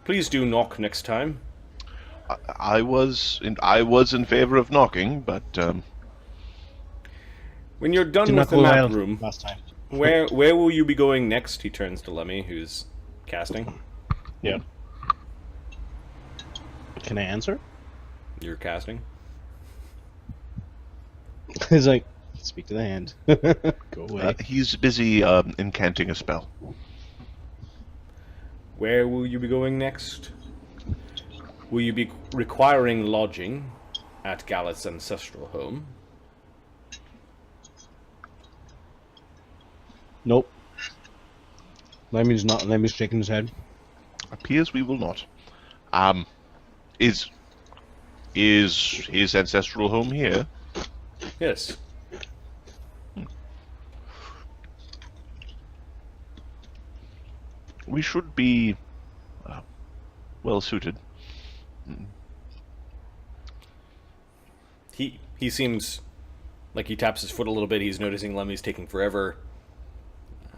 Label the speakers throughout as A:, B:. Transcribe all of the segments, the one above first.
A: Please do knock next time.
B: I was in favor of knocking, but
A: When you're done
C: Did
A: with
C: not
A: the
C: go
A: map
C: well
A: room,
C: last time.
A: where will you be going next? He turns to Lemmy, who's casting.
C: Yeah. Can I answer?
A: You're casting.
C: He's like, speak to the hand. Go away.
B: he's busy incanting a spell.
A: Where will you be going next? Will you be requiring lodging at Galath's ancestral home?
C: Nope. Lemmy's shaking his head.
B: Appears we will not. Is his ancestral home here?
A: Yes.
B: We should be well suited.
A: He seems like he taps his foot a little bit. He's noticing Lemmy's taking forever.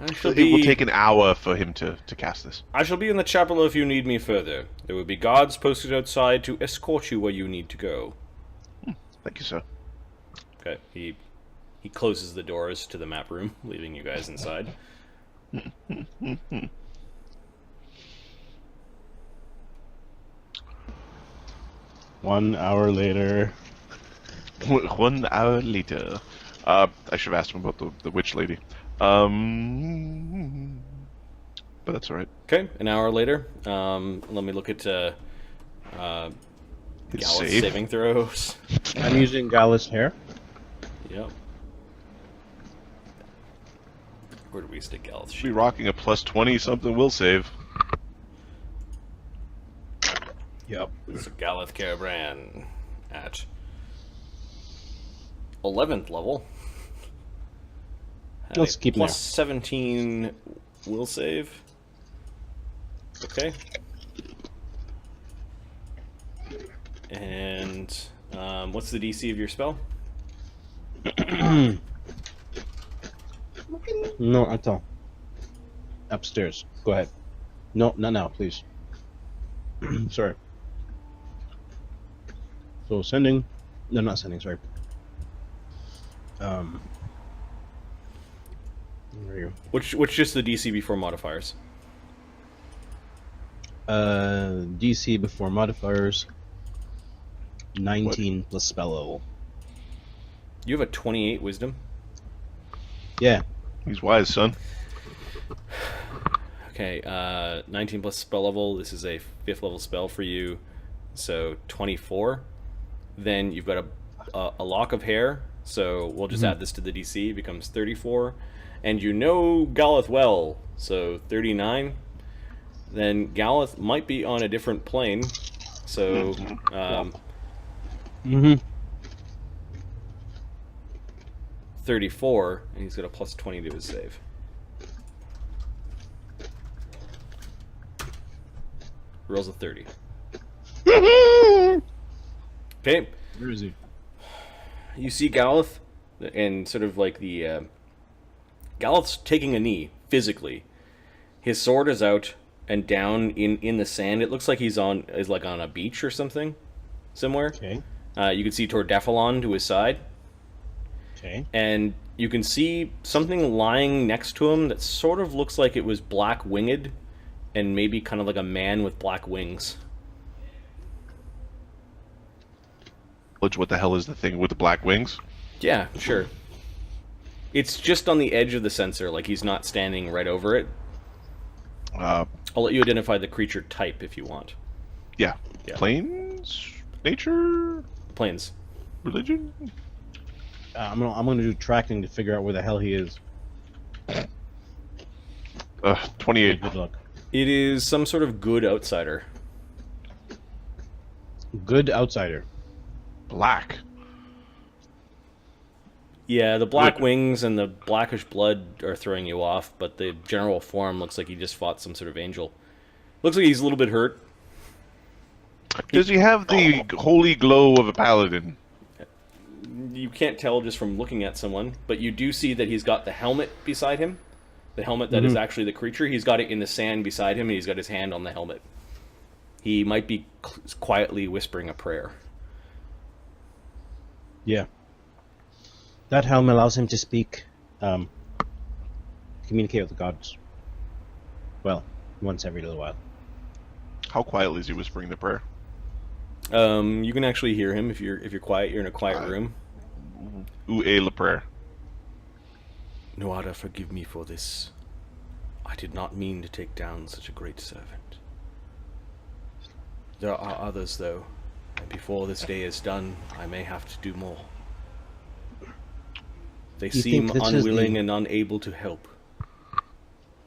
B: It will take an hour for him to cast this.
A: I shall be in the chapel if you need me further. There will be guards posted outside to escort you where you need to go.
B: Thank you, sir.
A: Okay. He closes the doors to the map room, leaving you guys inside.
C: 1 hour later.
B: 1 hour later. I should have asked him about the witch lady. But that's alright.
A: Okay, an hour later. Let me look at
B: His
A: Galath's
B: save.
A: saving throws.
C: I'm using Galath's hair.
A: Yep. Where do we stick Galath's
B: Should be
A: sheet?
B: rocking a plus 20 something. Will save.
C: Yep.
A: So Galath Carabrand at 11th level. Had
C: Let's
A: a
C: keep him
A: plus 17 will save. Okay. And what's the DC of your spell?
C: No, Anton. Upstairs. Go ahead. No, not now, please. Sorry. So sending. No, not sending. Sorry. Where are you?
A: Which just the DC before modifiers?
C: DC before modifiers. 19 plus spell level.
A: You have a 28 wisdom.
C: Yeah.
B: He's wise, son.
A: Okay, 19 plus spell level. This is a 5th level spell for you, so 24. Then you've got a lock of hair, so we'll just add this to the DC. It becomes 34. And you know Galath well, so 39. Then Galath might be on a different plane, so 34, and he's got a plus 20 to his save. Rolls a 30. Okay,
C: Where is he?
A: you see Galath, and sort of like the Galath's taking a knee physically. His sword is out and down in the sand. It looks like he's like on a beach or something, somewhere.
C: Okay.
A: You can see Tordephalon to his side,
C: Okay.
A: and you can see something lying next to him that sort of looks like it was black winged, and maybe kind of like a man with black wings.
B: What the hell is the thing with the black wings?
A: Yeah, sure. It's just on the edge of the sensor, like he's not standing right over it. I'll let you identify the creature type if you want.
B: Yeah.
A: Yeah.
B: Planes? Nature?
A: Planes.
B: Religion?
C: I'm gonna do tracking to figure out where the hell he is.
B: 28.
C: Good luck.
A: It is some sort of good outsider.
C: Good outsider.
B: Black.
A: Yeah, the black
B: Good.
A: wings and the blackish blood are throwing you off, but the general form looks like he just fought some sort of angel. Looks like he's a little bit hurt.
B: Does he have the holy glow of a paladin?
A: You can't tell just from looking at someone, but you do see that he's got the helmet beside him. The helmet that is actually the creature. He's got it in the sand beside him, and he's got his hand on the helmet. He might be quietly whispering a prayer.
C: Yeah. That helm allows him to speak, communicate with the gods. Well, once every little while.
B: How quietly is he whispering the prayer?
A: You can actually hear him if you're quiet. You're in a quiet room.
B: Où est le prayer?
A: Noada, forgive me for this. I did not mean to take down such a great servant. There are others, though, and before this day is done, I may have to do more. They
C: You
A: seem
C: think this is
A: unwilling
C: the-
A: and unable to help.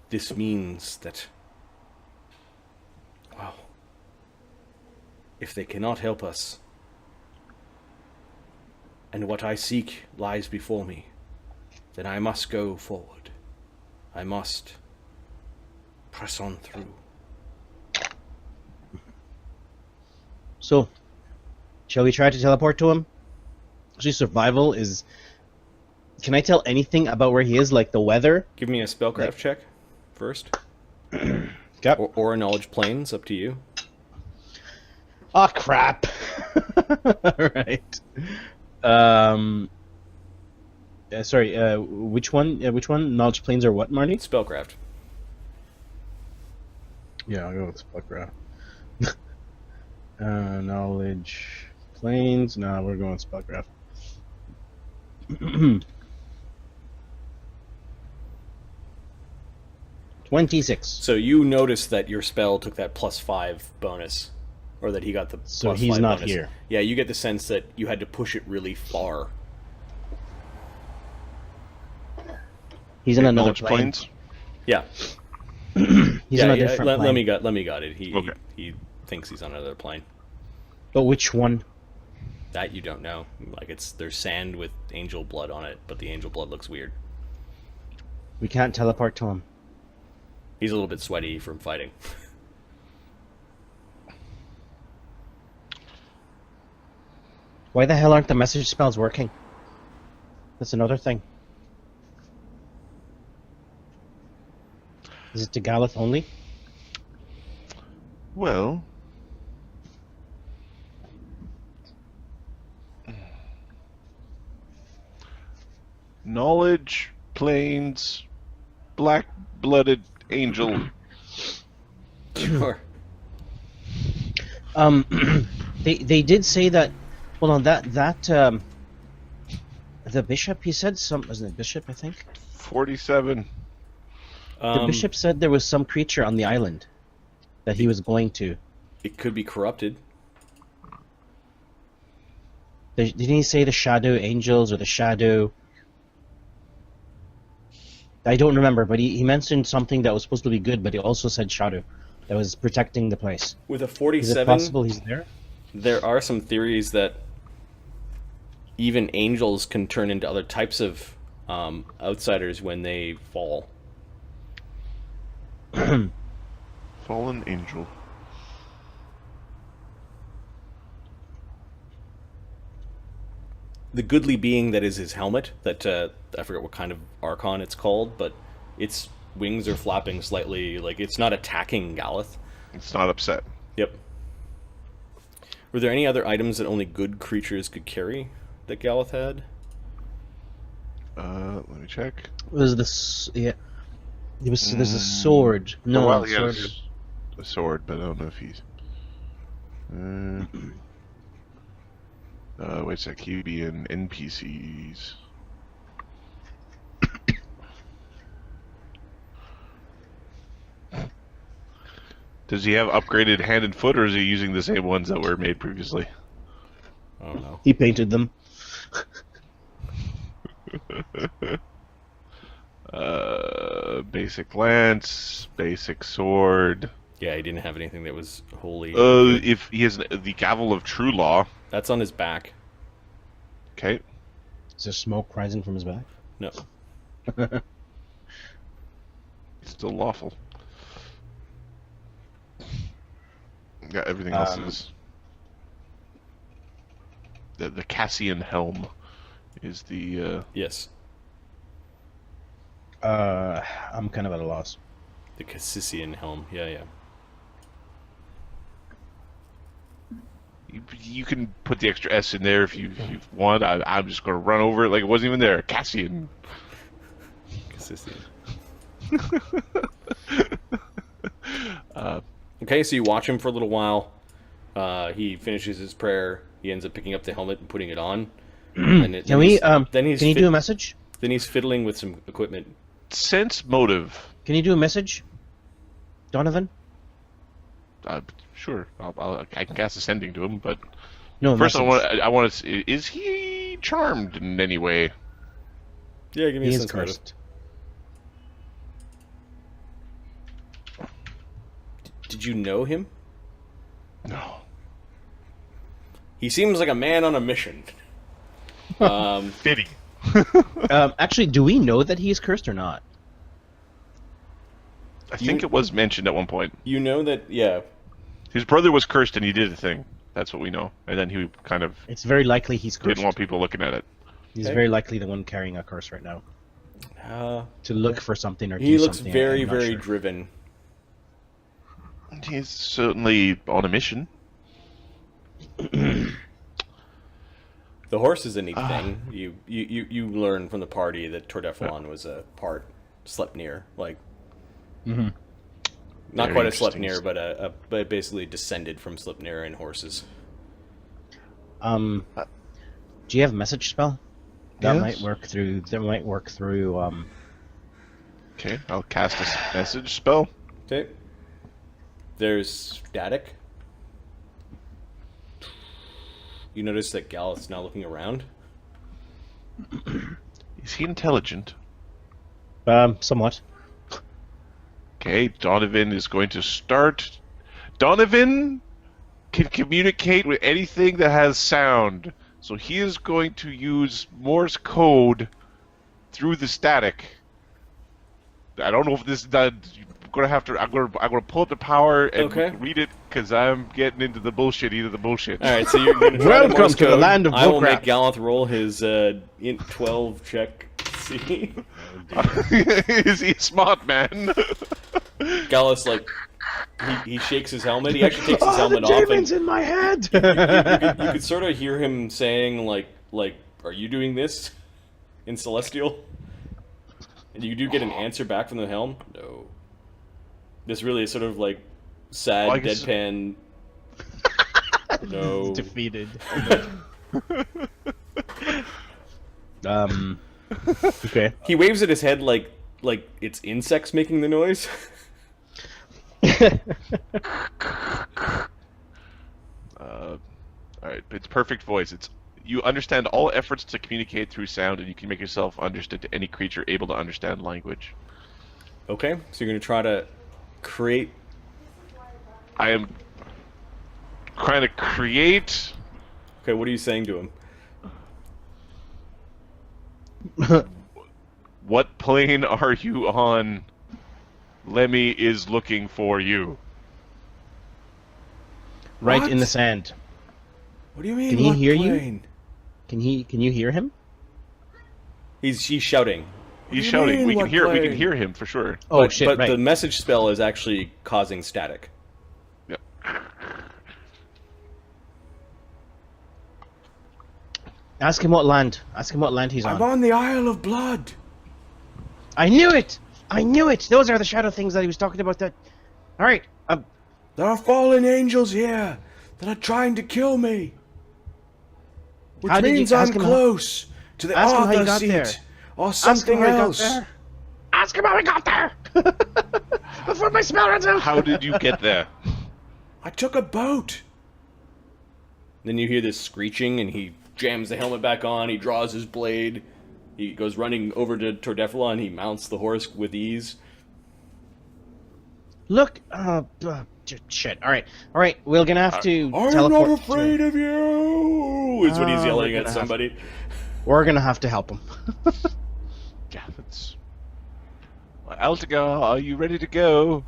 A: This means that... Well, if they cannot help us, and what I seek lies before me, then I must go forward. I must press on through.
C: So, shall we try to teleport to him? Actually, survival is... Can I tell anything about where he is, like the weather?
A: Give me a spellcraft check first.
C: Yep.
A: Or a knowledge planes, up to you.
C: Oh, crap. Right. Sorry, which one? Which one? Knowledge planes or what, Marty?
A: Spellcraft.
C: Yeah, I'll go with spellcraft. Knowledge planes. No, we're going with spellcraft. 26.
A: So you notice that your spell took that +5 bonus, or that he got the
C: So
A: +5
C: he's not
A: bonus.
C: here.
A: Yeah, you get the sense that you had to push it really far.
C: He's in another
B: Knowledge
C: plane.
B: planes?
A: Yeah,
C: He's
A: yeah.
C: in a different plane.
A: Lemmy got it.
B: Okay.
A: He thinks he's on another plane.
C: But which one?
A: That you don't know. Like there's sand with angel blood on it, but the angel blood looks weird.
C: We can't teleport to him.
A: He's a little bit sweaty from fighting.
C: Why the hell aren't the message spells working? That's another thing. Is it to Galath only?
B: Well... Knowledge, planes, black-blooded angel.
A: Sure.
C: They did say that. Hold on, the bishop. He said some. Wasn't it bishop? I think
B: 47.
C: the bishop said there was some creature on the island that he was going to.
A: It could be corrupted.
C: Didn't he say the shadow angels or the shadow? I don't remember, but he mentioned something that was supposed to be good, but he also said shadow that was protecting the place.
A: With a
C: Is it
A: 47,
C: possible he's there?
A: there are some theories that even angels can turn into other types of outsiders when they fall.
B: Fallen angel.
A: The goodly being that is his helmet, that I forget what kind of archon it's called, but its wings are flapping slightly, like it's not attacking Galath.
B: It's not upset.
A: Yep. Were there any other items that only good creatures could carry that Galath had?
B: Let me check.
C: Was this? Yeah. It was. There's a sword. No,
B: well,
C: a
B: he
C: sword.
B: has a sword, but I don't know if he's... wait a sec, he'd be in NPCs. Does he have upgraded hand and foot, or is he using the same ones that were made previously?
A: I don't know.
C: He painted them.
B: Basic lance, basic sword.
A: Yeah, he didn't have anything that was wholly...
B: If he has the gavel of true law,
A: That's on his back.
B: okay.
C: Is there smoke rising from his back?
A: No.
B: Still lawful. Yeah, everything else is... The Cassian helm is the...
A: Yes.
C: I'm kind of at a loss.
A: The Cassissian helm. Yeah, yeah.
B: You can put the extra S in there if you want. I'm just going to run over it like it wasn't even there. Cassian.
A: Consistent. Okay, so you watch him for a little while. He finishes his prayer. He ends up picking up the helmet and putting it on.
C: Can you do a message?
A: Then he's fiddling with some equipment.
B: Sense motive.
C: Can you do a message, Donovan?
B: Sure. I can cast ascending to him, but
C: No.
B: first
C: message.
B: I want to. Is he charmed in any way?
A: Yeah, give me
C: He
A: a
C: is
A: sense motive.
C: cursed.
A: Did you know him?
B: No.
A: He seems like a man on a mission.
B: Fitting.
C: Actually, do we know that he is cursed or not?
B: I think it was mentioned at one point.
A: You know that, yeah.
B: His brother was cursed and he did a thing. That's what we know. And then he kind of
C: It's very likely he's cursed.
B: didn't want people looking at it.
C: He's
A: Okay.
C: very likely the one carrying a curse right now. To look for something or
A: He
C: do
A: looks
C: something.
A: very,
C: I'm not
A: very
C: sure.
A: driven.
B: He's certainly on a mission.
A: The horse is a neat thing. You learn from the party that Tordeflon was a part Sleipnir, like not
B: Very
A: quite a
B: interesting.
A: Sleipnir, but basically descended from Sleipnir in horses.
C: Do you have a message spell? That
B: Yes.
C: might work through. That might work through.
B: Okay, I'll cast a message spell.
A: Okay. There's static. You notice that Galath's now looking around.
B: Is he intelligent?
C: Somewhat.
B: Okay, Donovan is going to start. Donovan can communicate with anything that has sound, so he is going to use Morse code through the static. I don't know if this is done. I'm gonna pull up the power and
A: Okay.
B: read it because I'm getting into the bullshit. Either the bullshit.
A: All right, so you're going to try
C: Welcome
A: the Morse
C: to the
A: code.
C: land of
A: I will make
C: Bullcrap.
A: Galath roll his int 12 check. See,
B: Is he a smart man?
A: Galath's like he shakes his helmet. He actually takes his helmet off, and
C: in my head.
A: you could sort of hear him saying like, "Are you doing this?" in Celestial. And you do get an answer back from the helm. No. This really is sort of like sad,
B: Well, I guess-
A: deadpan. No.
C: Defeated. Okay.
A: He waves at his head like it's insects making the noise.
B: Alright, it's perfect voice. It's you understand all efforts to communicate through sound, and you can make yourself understood to any creature able to understand language.
A: Okay, so you're gonna try to create.
B: I am trying to create.
A: Okay, what are you saying to him?
B: What plane are you on? Lemmy is looking for you.
C: Right
A: What?
C: in the sand.
A: What do you mean?
C: Can he
A: what
C: hear you?
A: plane?
C: Can you hear him?
A: She's shouting.
B: He's
A: do you
B: shouting.
A: mean,
B: We can
A: what
B: hear. We
A: plane?
B: can hear him for sure.
C: Oh
A: but,
C: shit!
A: But
C: right.
A: the message spell is actually causing static.
B: Yep.
C: Ask him what land. Ask him what land he's on.
A: on the Isle of Blood.
C: I knew it. I knew it. Those are the shadow things that he was talking about. That. All right.
A: There are fallen angels here that are trying to kill me. Which
C: How did you-
A: means I'm
C: ask him how-
A: close to the
C: ask him how you
A: Arthur
C: got
A: seat
C: there.
A: or
C: Ask him
A: something
C: how he got
A: else.
C: there. Ask him how he got there. Before my spell runs out.
B: How did you get there?
A: I took a boat. Then you hear this screeching, and he jams the helmet back on. He draws his blade. He goes running over to Tordeflon. He mounts the horse with ease.
C: Look. Shit. All right. All right. We're gonna have to
A: I am
C: teleport.
A: not afraid of you. Is what he's
C: Ah,
A: yelling
C: we're
A: at
C: gonna have-
A: somebody.
C: We're gonna have to help him.
B: Yeah, that's. Altagar, are you ready to go?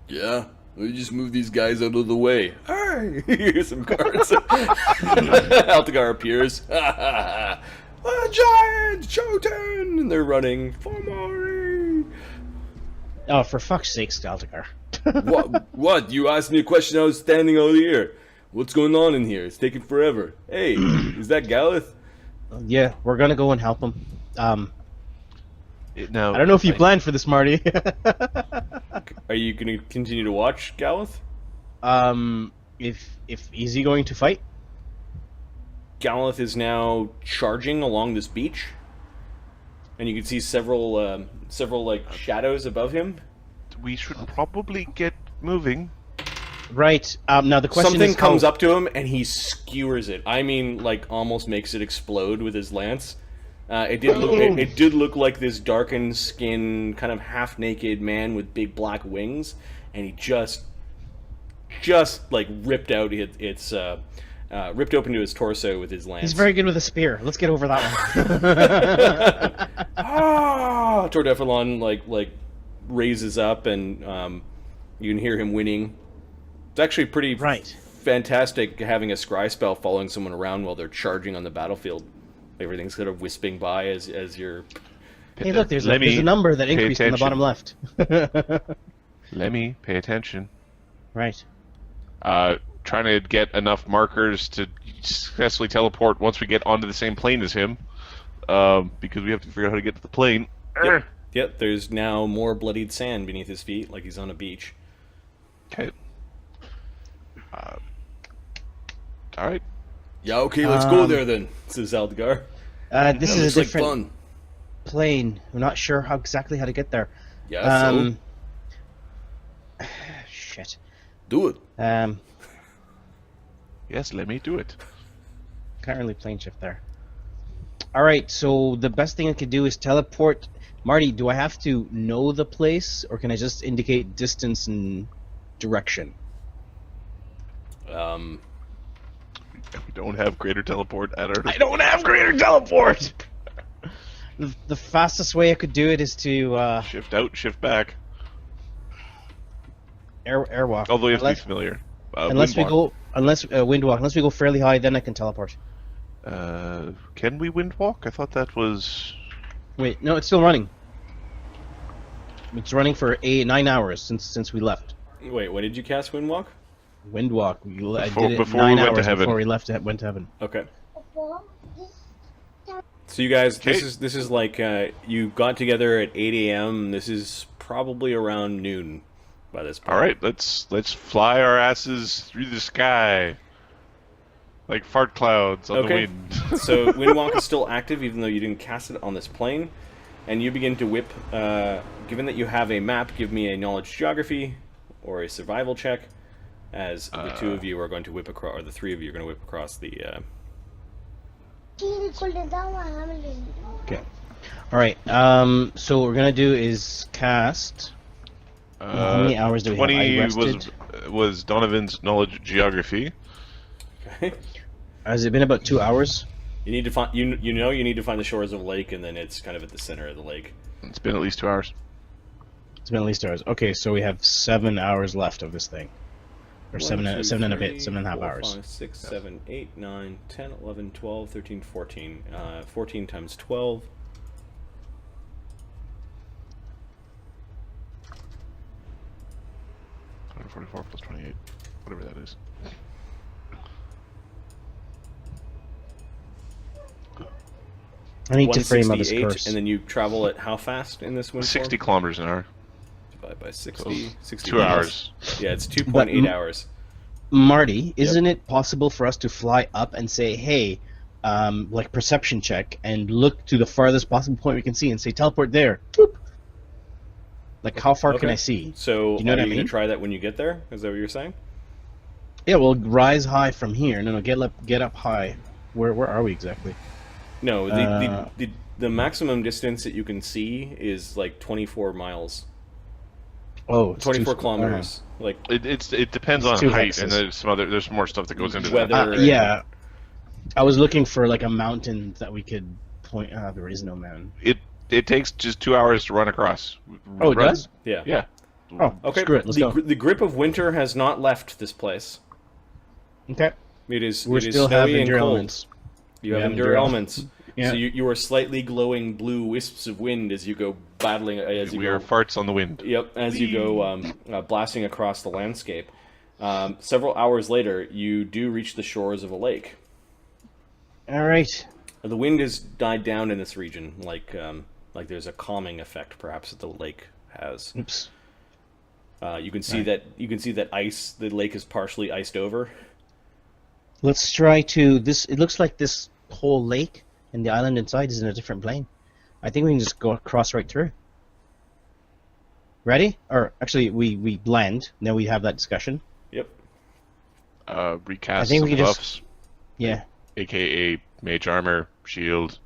A: Yeah, let me just move these guys out of the way. Hey, here's some cards. Altagar appears. A giant, Jotun! And they're running. For Mari.
C: Oh, for fuck's sake, Altagar.
A: What? You asked me a question. I was standing over here. What's going on in here? It's taking forever. Hey, is that Galath?
C: Yeah, we're gonna go and help him.
B: Now,
C: I don't know if you planned for this, Marty.
A: Are you going to continue to watch Galath?
C: If is he going to fight?
A: Galath is now charging along this beach, and you can see several like shadows above him.
B: we should probably get moving.
C: Right. Now the question
A: Something
C: is,
A: comes up to him and he skewers it. I mean, like almost makes it explode with his lance. It did look like this darkened skin, kind of half naked man with big black wings, and he just like ripped out ripped open to his torso with his lance.
C: He's very good with a spear. Let's get over that one.
A: Ah! Tordephalon like raises up, and you can hear him winning. It's actually pretty fantastic having a scry spell following someone around while they're charging on the battlefield. Everything's kind of wisping by as you're...
C: Hey, look, there's a number that increased in the bottom left.
B: Lemmy, pay attention.
C: Right.
B: Trying to get enough markers to successfully teleport once we get onto the same plane as him, because we have to figure out how to get to the plane.
A: Yep, there's now more bloodied sand beneath his feet, like he's on a beach.
B: Okay. All right.
A: Yeah, okay, let's go there then, says Altagar.
C: This is a
A: like
C: different
A: fun.
C: plane. I'm not sure exactly how to get there.
A: Yeah,
C: Shit.
A: do it.
B: Yes, Lemmy, do it.
C: Can't really plane shift there. Alright, so the best thing I could do is teleport. Marty, do I have to know the place, or can I just indicate distance and direction?
B: We don't have greater teleport at our...
C: I don't have greater teleport! The fastest way I could do it is to
B: Shift out, shift back.
C: airwalk.
B: Although you have to be familiar.
C: Unless we
B: Windwalk.
C: windwalk. Unless we go fairly high, then I can teleport.
B: Can we windwalk? I thought that was...
C: Wait, no, it's still running. It's running for 9 hours since we left.
A: Wait, when did you cast Windwalk?
C: Windwalk. I did it
B: before
C: 9
B: we went to
C: hours
B: heaven.
C: before we went to heaven.
A: Okay. So you guys, this is like you got together at 8 a.m. This is probably around noon by this point.
B: All right, let's fly our asses through the sky like fart clouds on the wind.
A: So Windwalk is still active, even though you didn't cast it on this plane, and you begin to whip. Given that you have a map, give me a knowledge geography or a survival check, as the two of you are going to whip across, or the three of you are going to whip across the.
C: Okay. All right. So what we're gonna do is cast. How many hours do we have?
B: 20 was Donovan's knowledge geography.
A: Okay.
C: Has it been about 2 hours?
A: You need to find you need to find the shores of a lake, and then it's kind of at the center of the lake.
B: It's been at least 2 hours.
C: It's been at least 2 hours. Okay, so we have 7 hours left of this thing. Or 7 and a bit, 7.5 hours.
A: 5, 6, 7, 8, 9, 10, 11, 12, 13, 14. 14 times 12.
B: $144 plus 28, whatever that is.
C: I need to frame up his
A: 168,
C: curse.
A: and then you travel at how fast in this wind
B: 60 kilometers an hour.
A: Divide by 60. 60
B: 2 hours.
A: Yeah, it's 2.8 hours.
C: Marty, isn't it possible for us to fly up and say, hey, like perception check, and look to the farthest possible point we can see and say, teleport there. Boop. Like, how far can I see?
A: So,
C: Do you know
A: are
C: what I
A: you going
C: mean?
A: to try that when you get there? Is that what you're saying?
C: Yeah, we'll rise high from here. No, get up high. Where are we exactly?
A: No, the maximum distance that you can see is like 24 miles.
C: Oh, it's
A: 24 kilometers. Like
B: It depends on
C: two
B: height,
C: hexes.
B: and there's more stuff that goes into that.
A: weather.
C: yeah. I was looking for like a mountain that we could point. There is no mountain.
B: It takes just 2 hours to run across.
C: Oh, it does?
A: Yeah.
B: Yeah.
C: Oh,
A: Okay.
C: screw it. Let's go.
A: The grip of winter has not left this place.
C: Okay.
A: It is.
C: We
A: It is
C: still have
A: snowy and
C: endure
A: cold.
C: elements.
A: You have
C: have
A: endure
C: endure
A: elements.
C: Yeah.
A: So you are slightly glowing blue wisps of wind as you go battling as you
B: We
A: go.
B: are farts on the wind.
A: Yep, as you go blasting across the landscape. Several hours later, you do reach the shores of a lake.
C: All right.
A: The wind has died down in this region, like there's a calming effect, perhaps, that the lake has.
C: Oops.
A: You can see that ice. The lake is partially iced over.
C: Let's try to this. It looks like this whole lake and the island inside is in a different plane. I think we can just go across right through. Ready? Or actually, we blend. Then we have that discussion.
A: Yep.
B: Recast
C: I think
B: some
C: we can
B: buffs,
C: just. Yeah.
B: aka mage armor, shield,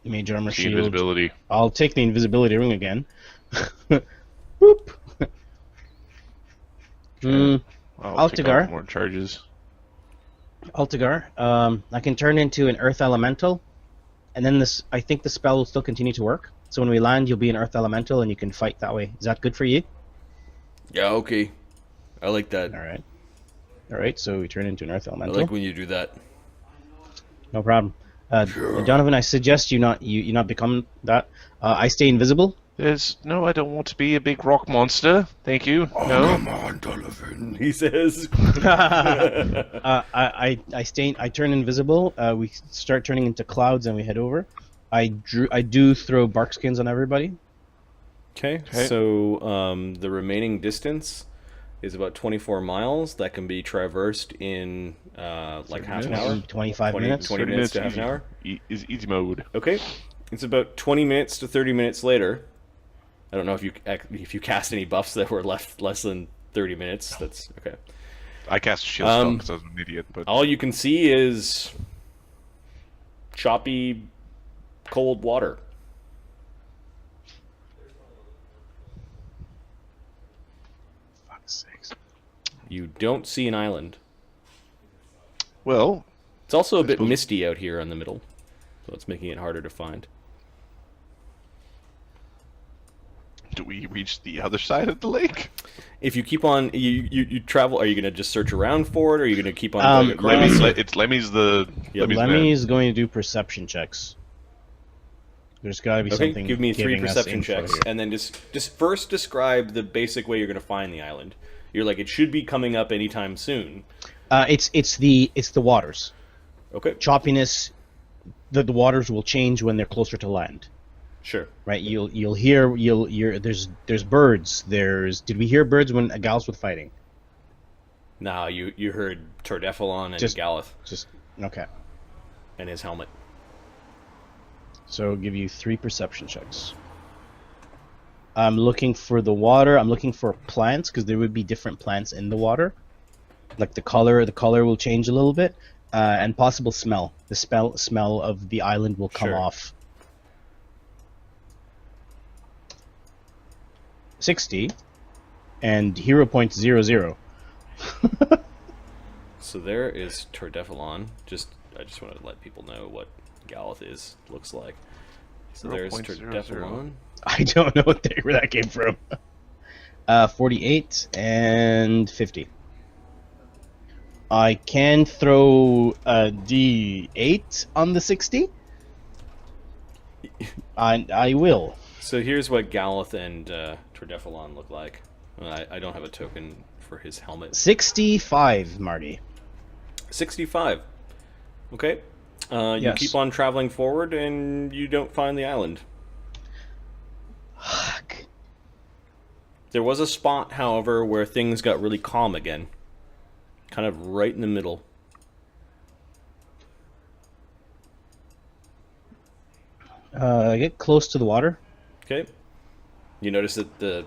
C: Mage armor,
B: key
C: shield.
B: invisibility.
C: I'll take the invisibility ring again. Whoop.
B: I'll take
C: Altagar.
B: out more charges.
C: Altagar. I can turn into an earth elemental, and then this. I think the spell will still continue to work. So when we land, you'll be an earth elemental, and you can fight that way. Is that good for you?
A: Yeah. Okay. I like that.
C: All right. All right. So we turn into an earth
A: I
C: elemental.
A: like when you do that.
C: No problem. Donovan, I suggest you not become that. I stay invisible.
B: No, I don't want to be a big rock monster. Thank you. No.
A: Come on, Donovan. He says.
C: I turn invisible. We start turning into clouds, and we head over. I do throw bark skins on everybody.
A: Okay. So the remaining distance is about 24 miles. That can be traversed in like half an hour.
C: 25 minutes.
A: 20 minutes to half an hour.
B: Is easy mode.
A: Okay. It's about 20 minutes to 30 minutes later. I don't know if you cast any buffs that were less than 30 minutes. That's okay.
B: I cast a shield spell because I was an idiot. But
A: All you can see is choppy, cold water.
C: Fuck's sakes.
A: You don't see an island.
B: well,
A: It's also a bit misty out here in the middle, so it's making it harder to find.
B: do we reach the other side of the lake?
A: If you keep on, you travel. Are you going to just search around for it, or are you going to keep on going across?
B: Lemmy's the.
A: Yep.
B: Lemmy's
C: Lemmy
B: man.
C: is going to do perception checks. There's got to be
A: Okay,
C: something.
A: give me 3
C: giving us
A: perception
C: info
A: checks,
C: here.
A: and then just first describe the basic way you're going to find the island. You're like, it should be coming up anytime soon.
C: It's the waters.
A: Okay,
C: Choppiness. The waters will change when they're closer to land.
A: sure.
C: Right? You'll hear there's birds. Did we hear birds when Galath was fighting?
A: Now you heard Tordephalon and Galath
C: Just okay.
A: and his helmet.
C: So I'll give you 3 perception checks. I'm looking for the water. I'm looking for plants because there would be different plants in the water. Like the color will change a little bit, and possible smell. The smell of the island will come
A: Sure.
C: off. 60, and hero point 00.
A: So there is Tordephalon. I just want to let people know what Galath looks like. So there's
B: 0.00.
A: Tordephalon.
C: I don't know where that came from. 48 and 50. I can throw a D8 on the 60. I will.
A: So here's what Galath and Tordephalon look like. I don't have a token for his helmet.
C: 65, Marty.
A: 65. Okay. You
C: Yes.
A: keep on traveling forward, and you don't find the island.
C: Fuck.
A: There was a spot, however, where things got really calm again. Kind of right in the middle.
C: Get close to the water.
A: Okay. You notice that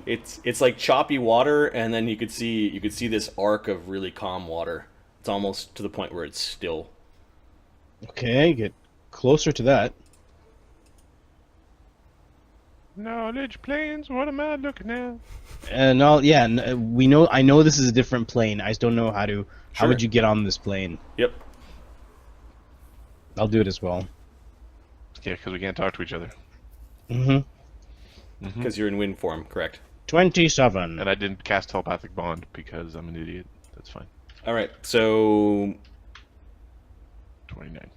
A: it's like choppy water, and then you could see this arc of really calm water. It's almost to the point where it's still.
C: Okay, get closer to that.
B: Knowledge planes. What am I looking at?
C: No, yeah, we know. I know this is a different plane. I just don't know how to. How
A: Sure.
C: would you get on this plane?
A: Yep.
C: I'll do it as well.
B: Yeah, because we can't talk to each other.
C: Mm-hmm.
A: Because you're in wind form, correct?
C: 27.
B: And I didn't cast telepathic bond because I'm an idiot. That's fine.
A: All right. So
B: 29.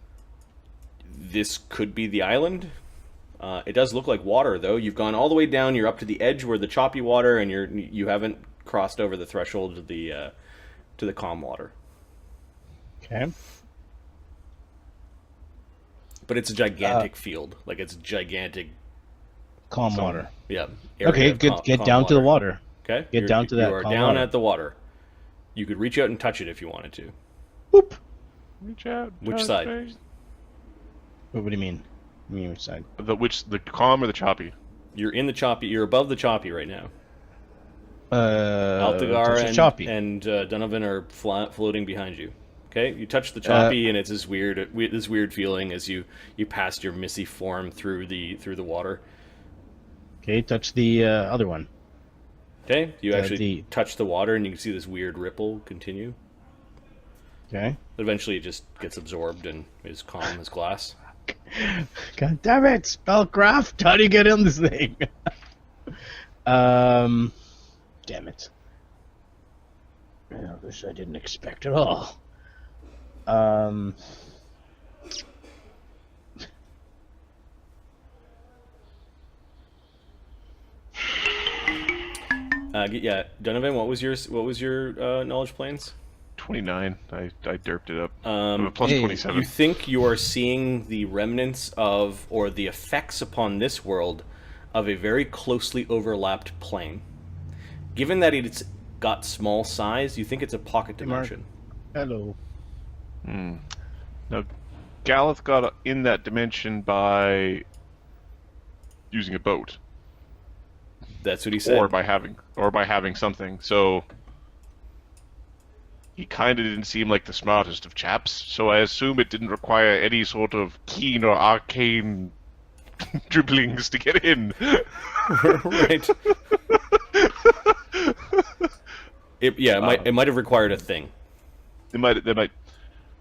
A: this could be the island. It does look like water, though. You've gone all the way down. You're up to the edge where the choppy water, and you haven't crossed over the threshold to the calm water.
C: Okay.
A: But it's a gigantic field. Like, it's gigantic.
C: Calm water.
A: Yeah.
C: Okay, good. Get down to the water.
A: Okay.
C: Get down to that
A: You are
C: calm
A: down
C: water.
A: at the water. You could reach out and touch it if you wanted to.
C: Boop.
B: Reach out.
A: Which
B: touch
A: side?
B: base.
C: What do you mean? You mean which side?
B: The calm or the choppy?
A: You're in the choppy. You're above the choppy right now.
C: Touch
A: Altagar
C: the choppy.
A: and Donovan are floating behind you. Okay, you touch the choppy, and it's this weird feeling as you pass your missy form through the water.
C: Okay, touch the other one.
A: Okay, you actually
C: the-
A: touch the water, and you can see this weird ripple continue.
C: Okay.
A: Eventually, it just gets absorbed and is calm as glass.
C: God damn it! Spellcraft. How do you get in this thing? Damn it. Yeah, this I didn't expect at all.
A: Yeah, Donovan, what was your knowledge planes?
B: 29. I derped it up.
A: Um,
B: I'm a plus
C: hey,
B: 27.
A: You think you are seeing the remnants of, or the effects upon this world, of a very closely overlapped plane. Given that it's got small size, you think it's a pocket dimension.
C: Hello.
B: Now, Galath got in that dimension by using a boat,
A: That's what he said.
B: or by having something. So he kind of didn't seem like the smartest of chaps. So I assume it didn't require any sort of keen or arcane dribblings to get in.
A: Right. It might have required a thing.
B: They might.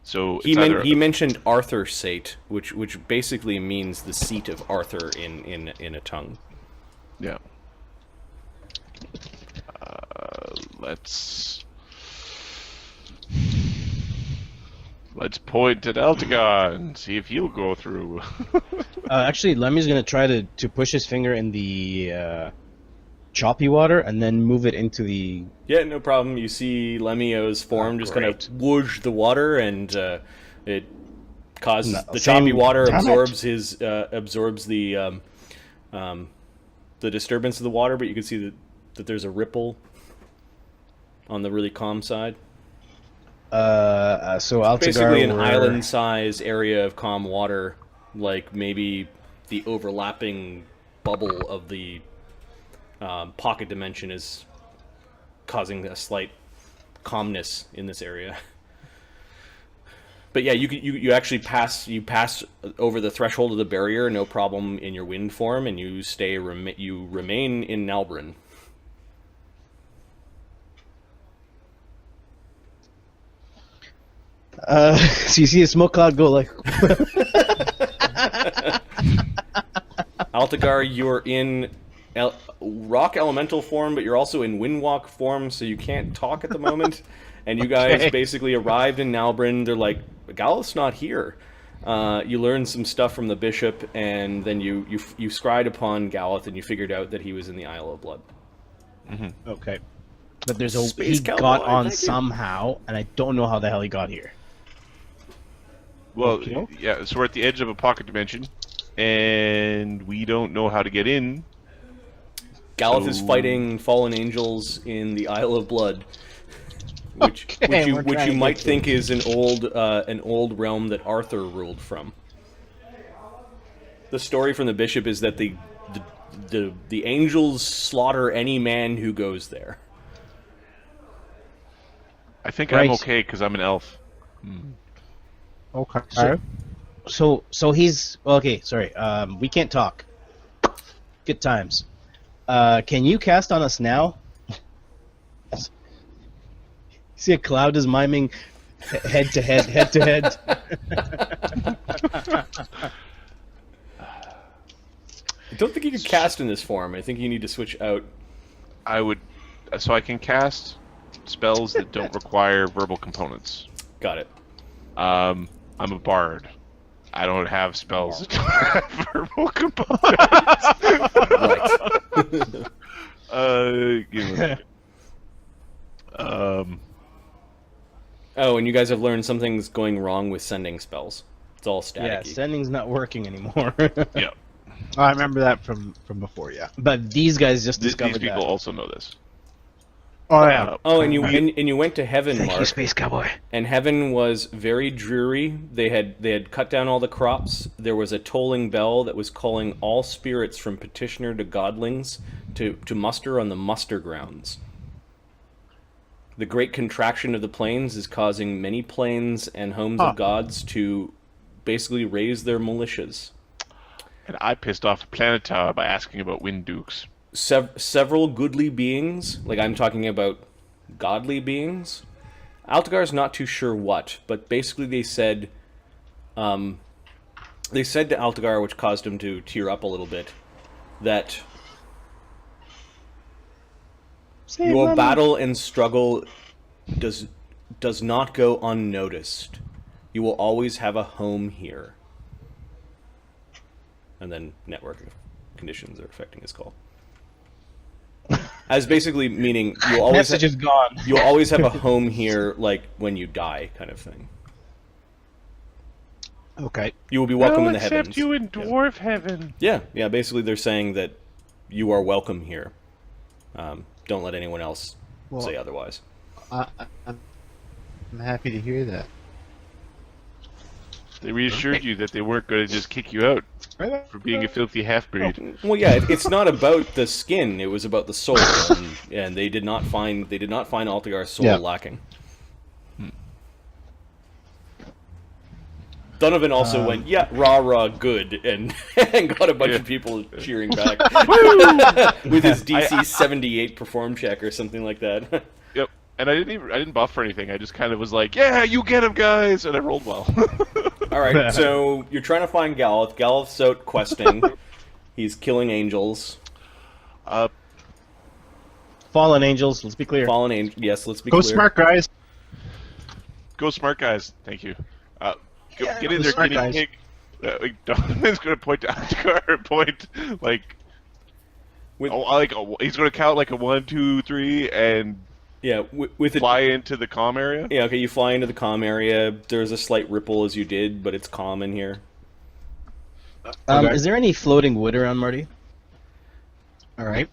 B: So
A: He
B: it's either
A: he mentioned Arthur Sate, which basically means the seat of Arthur in a tongue.
B: yeah. Let's point at Altagar and see if he'll go through.
C: Actually, Lemmy's gonna try to push his finger in the choppy water and then move it into the.
A: Yeah, no problem. You see Lemmyo's form just kind of whoosh the water, and it causes the choppy water absorbs the disturbance of the water, but you can see that there's a ripple on the really calm side.
C: So Altagar
A: Basically an island-sized area of calm water, like maybe the overlapping bubble of the pocket dimension is causing a slight calmness in this area. But yeah, you actually pass over the threshold of the barrier, no problem in your wind form, and you remain in Nalbren.
C: So you see a smoke cloud go like.
A: Altagar, you're in rock elemental form, but you're also in windwalk form, so you can't talk at the moment. And you guys basically arrived in Nalbren. They're like, Galath's not here. You learned some stuff from the bishop, and then you scryed upon Galath, and you figured out that he was in the Isle of Blood.
B: Mm-hmm.
C: Okay. But there's a
A: Space
C: he
A: cowboy,
C: got on
A: thank you.
C: somehow, and I don't know how the hell he got here.
B: Well,
C: Okay.
B: yeah, so we're at the edge of a pocket dimension, and we don't know how to get in.
A: Galath is fighting fallen angels in the Isle of Blood, which
C: Okay, we're
A: which
C: trying
A: you
C: to
A: might
C: get
A: think is an old realm that Arthur ruled from. The story from the bishop is that the angels slaughter any man who goes there.
B: I think
C: Right.
B: I'm okay because I'm an elf.
C: Okay. So he's okay. Sorry. We can't talk. Good times. Can you cast on us now? See, a cloud is miming head to head, head to head.
A: I don't think you can cast in this form. I think you need to switch out.
B: So I can cast spells that don't require verbal components.
A: Got it.
B: I'm a bard. I don't have spells that don't have verbal components.
A: Right.
B: Give me a second.
A: Oh, and you guys have learned something's going wrong with sending spells. It's all
C: Yeah,
A: staticky.
C: sending's not working anymore.
B: Yeah.
D: Oh, I remember that from before. Yeah.
C: But these guys just
B: These
C: discovered
B: people
C: that.
B: also know this.
D: Oh yeah.
A: Oh, and you went to heaven,
D: Thank you,
A: Mark.
D: Space Cowboy.
A: And heaven was very dreary. They had cut down all the crops. There was a tolling bell that was calling all spirits from petitioner to godlings to muster on the muster grounds. The great contraction of the plains is causing many plains and homes of gods to basically raise their militias.
B: And I pissed off the planet tower by asking about wind dukes.
A: Several goodly beings, like I'm talking about godly beings. Altagar's not too sure what, but basically they said to Altagar, which caused him to tear up a little bit, that your battle and struggle does not go unnoticed. You will always have a home here. And then network conditions are affecting his call. As basically meaning you'll always
C: Message is gone.
A: you'll always have a home here, like when you die, kind of thing.
D: Okay.
A: You will be welcome in the
B: except
A: heavens.
B: you in dwarf heaven.
A: Yeah. Basically, they're saying that you are welcome here. Don't let anyone else say otherwise.
D: I'm happy to hear that.
B: They reassured you that they weren't going to just kick you out for being a filthy half-breed.
A: Well, yeah, it's not about the skin; it was about the soul, and they did not find Altagar's soul lacking. Donovan also went, rah, good, and got a bunch of people cheering back with his DC 78 perform check or something like that.
B: Yep. And I didn't buff for anything. I just kind of was like, yeah, you get him, guys, and I rolled well.
A: All right, so you're trying to find Galath. Galath's out questing. He's killing angels.
C: Fallen angels, let's be clear.
A: Fallen angel. Yes, let's be
D: Go
A: clear.
D: smart, guys.
B: Go smart, guys. Thank you. Get in
D: go
B: there,
D: smart,
B: guinea
D: guys.
B: pig. Donovan's going to point to Altagar, he's going to count like a 1, 2, 3, and
A: Yeah, with it.
B: fly into the comm area.
A: Yeah, okay, you fly into the comm area. There's a slight ripple as you did, but it's calm in here.
D: Okay.
C: Is there any floating wood around, Marty?
D: All right.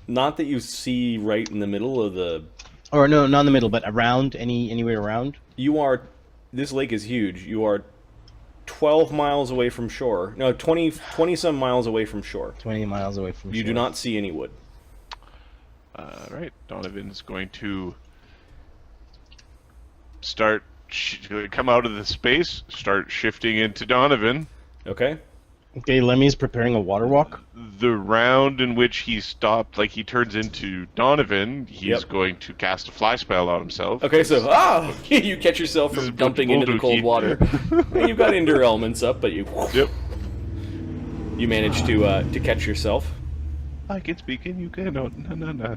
A: Not that you see right in the middle of the...
C: Or no, not in the middle, but around, anywhere around?
A: This lake is huge. You are 12 miles away from shore. No, 20 some miles away from shore.
C: 20 miles away from
A: You
C: shore.
A: do not see any wood.
B: Right. Donovan's going to start come out of the space, start shifting into Donovan.
A: Okay?
C: Okay, Lemmy's preparing a water walk.
B: The round in which he stopped, like he turns into Donovan, he's
A: Yep.
B: going to cast a fly spell on himself.
A: Okay, so, you catch yourself
B: This is
A: from
B: a bunch
A: dumping
B: of
A: into the cold
B: Bulldookie.
A: water. And you've got Ender elements up, but you
B: Yep.
A: manage to catch yourself.
B: I can speak and you cannot. No.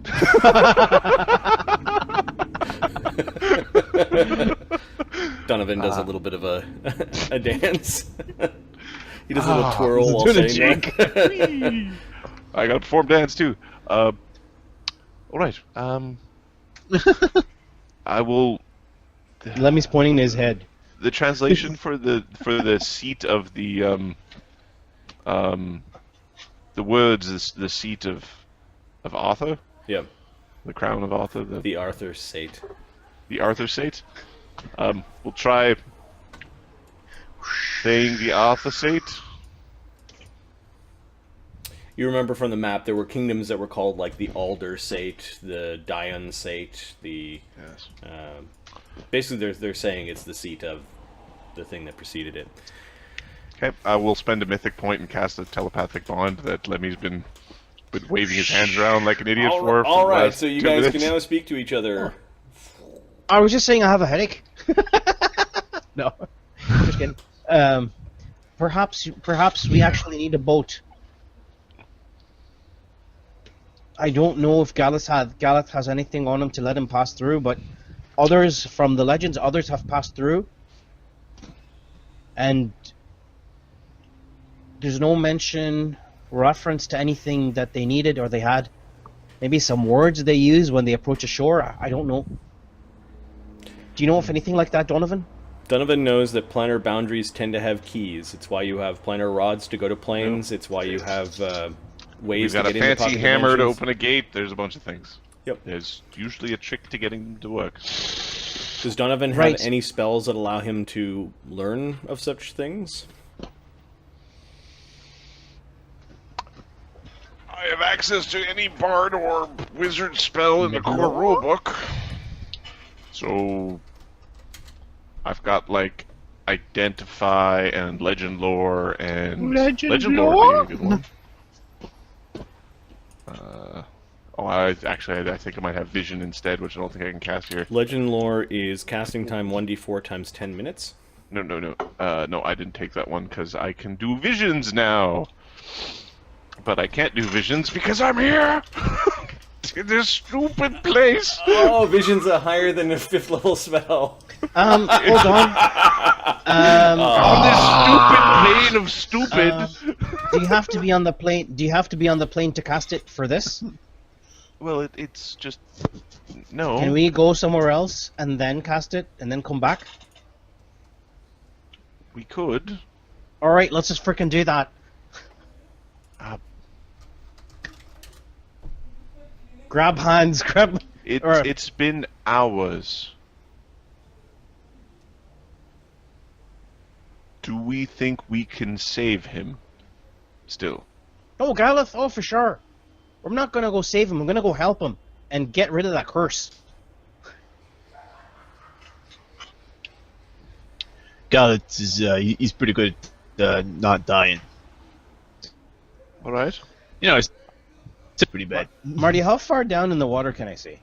A: Donovan does a little bit of a dance. He does a little twirl
C: he's
A: while
C: doing a
A: saying that.
B: I gotta perform dance too. Alright. I will.
C: Lemmy's pointing to his head.
B: The translation for the seat of the words is the seat of Arthur,
A: Yeah,
B: the crown of Arthur,
A: the Arthur Sate.
B: the Arthur Sate. We'll try saying the Arthur Sate.
A: You remember from the map there were kingdoms that were called like the Alder Sate, the Dion Sate, the
B: Yes.
A: basically they're saying it's the seat of the thing that preceded it.
B: Okay. I will spend a mythic point and cast a telepathic bond that Lemmy's been waving his hands around like an idiot for.
A: All
B: the
A: right,
B: last
A: so you
B: 2
A: guys
B: minutes.
A: can now speak to each other.
C: I was just saying I have a headache. No, just kidding. Perhaps we actually need a boat. I don't know if Galath has anything on him to let him pass through, but others from the legends, others have passed through, and there's no reference to anything that they needed or they had. Maybe some words they use when they approach a shore. I don't know. Do you know if anything like that, Donovan?
A: Donovan knows that planar boundaries tend to have keys. It's why you have planar rods to go to planes. It's why you have ways
B: We've
A: to
B: got
A: get
B: a
A: into
B: fancy
A: pocket
B: hammer to
A: dimensions.
B: open a gate. There's a bunch of things.
A: Yep.
B: There's usually a trick to getting them to work.
A: Does Donovan have
C: Right.
A: any spells that allow him to learn of such things?
B: I have access to any bard or wizard spell in the core rulebook. So I've got like identify and legend lore and
D: Legend
B: lore
D: lore?
B: would be a good one. I think I might have vision instead, which I don't think I can cast here.
A: Legend lore is casting time 1d4 times 10 minutes.
B: No, I didn't take that one because I can do visions now. But I can't do visions because I'm here in this stupid place.
A: Oh, vision's a higher than a 5th level spell.
C: Hold on.
B: On this stupid plane of stupid.
C: Do you have to be on the plane? Do you have to be on the plane to cast it for this?
B: Well, it's just no.
C: Can we go somewhere else and then cast it and then come back?
B: We could.
C: All right, let's just freaking do that.
B: Uh,
C: Grab hands, grab. Or-
B: It's been hours. Do we think we can save him? Still.
C: Oh, Galath. Oh, for sure. We're not gonna go save him. We're gonna go help him and get rid of that curse.
D: Galath is he's pretty good at not dying.
B: All right.
D: You know, it's pretty bad.
C: Marty, how far down in the water can I see?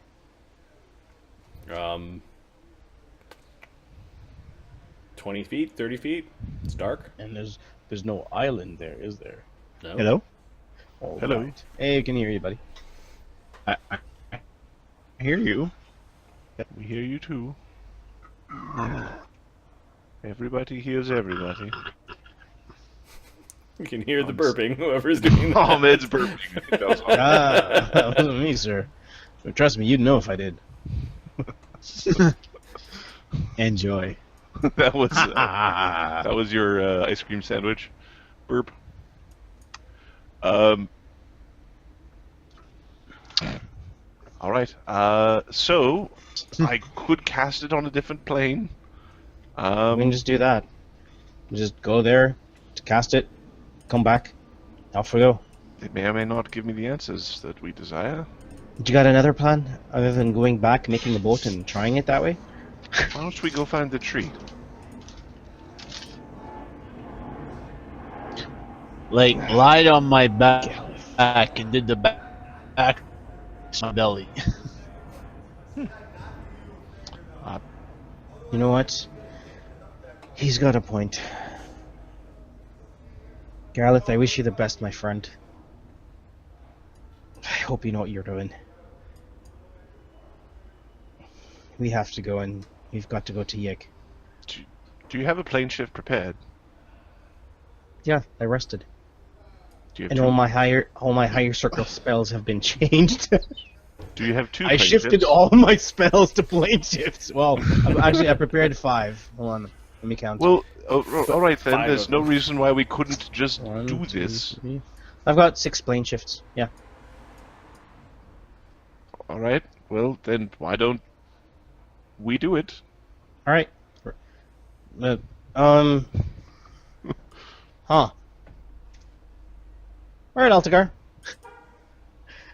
A: 20 feet, 30 feet. It's dark.
C: And there's no island there, is there?
A: No.
D: Hello?
C: All
B: Hello.
C: right. Hey, I can hear you, buddy.
D: I hear you.
B: We hear you too. Everybody hears everybody.
A: You can hear the burping, whoever's doing that.
B: Ahmed's burping. I think that was Ahmed.
C: That wasn't me, sir. But trust me, you'd know if I did.
D: Enjoy.
B: that was your ice cream sandwich burp. All right. So I could cast it on a different plane.
C: We can just do that. Just go there, to cast it, come back, off we go.
B: It may or may not give me the answers that we desire.
C: You got another plan other than going back, making a boat, and trying it that way?
B: Why don't we go find the tree?
D: Like, lied on my back and did the back to my belly.
C: You know what? He's got a point. Galath, I wish you the best, my friend. I hope you know what you're doing. We have to go, and we've got to go to Yik.
B: Do you have a plane shift prepared?
C: Yeah, I rested.
B: Do you have
C: And
B: two?
C: all my higher circle spells have been changed.
B: Do you have two?
C: I
B: plane
C: shifted
B: shifts?
C: all my spells to plane shifts. Well, I prepared 5. Hold on, let me count.
B: Well, all right then.
A: 5
B: There's
A: of
B: no
A: them.
B: reason why we couldn't just
C: 1,
B: do
C: 2,
B: this.
C: 3. I've got 6 plane shifts. Yeah.
B: All right. Well, then why don't we do it?
C: All right. Huh. All right, Altagar.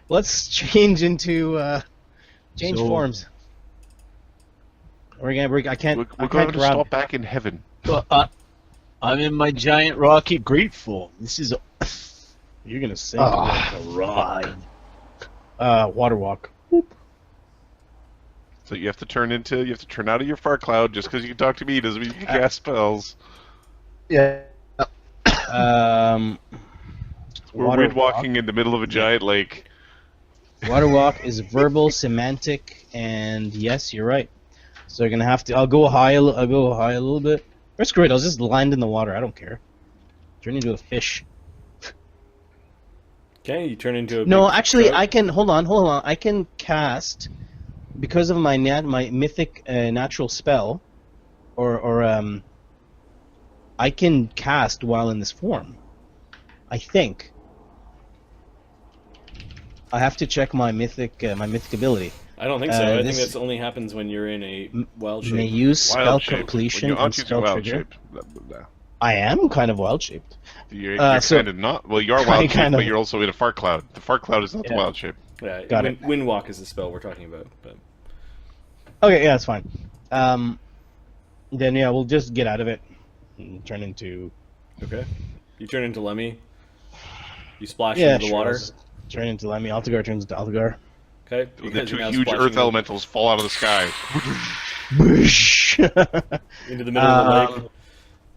C: Let's change into change
D: So-
C: forms. I can't.
B: We're
C: I
B: going
C: can't
B: to
C: grab.
B: stop back in heaven.
D: I'm in my giant rocket great form. This is
C: You're gonna sink like a rock. Water walk.
B: So you have to turn out of your far cloud just because you can talk to me doesn't mean you can cast spells.
D: yeah.
C: Um,
B: We're
C: water
B: wind walking in the middle of a giant lake.
C: Water walk is verbal, semantic, and yes, you're right. So you're gonna have to. I'll go high a little bit. Or screw it. I'll just land in the water. I don't care. Turn into a fish.
A: Okay, you turn into a
C: No,
A: big
C: actually,
A: trout.
C: I can. Hold on. I can cast because of my mythic natural spell, or I can cast while in this form. I think. I have to check my mythic ability.
A: I don't think so. I think
C: this-
A: that only happens when you're in a wild shape.
C: May use spell
B: Wild shape.
C: completion
B: When you
C: and
B: aren't using
C: spell
B: wild
C: trigger.
B: shape. Blah, blah, blah.
C: I am kind of wild shaped.
B: You're
C: so-
B: kind of not. Well, you are wild shape,
C: kind of-
B: but you're also in a fart cloud. The fart cloud is not the
C: Yeah.
B: wild shape.
A: Yeah,
C: Got it.
A: Windwalk is the spell we're talking about. But
C: Okay, yeah, that's fine. Then yeah, we'll just get out of it and turn into.
A: okay, you turn into Lemmy. You splash
C: Yeah,
A: into the
C: sure,
A: water.
C: I'll just turn into Lemmy. Altagar turns into Altagar.
A: Okay, you
B: The
A: guys
B: two
A: are now
B: huge
A: splashing
B: earth elementals fall out of the sky.
A: into the middle of the
C: Um,
A: lake.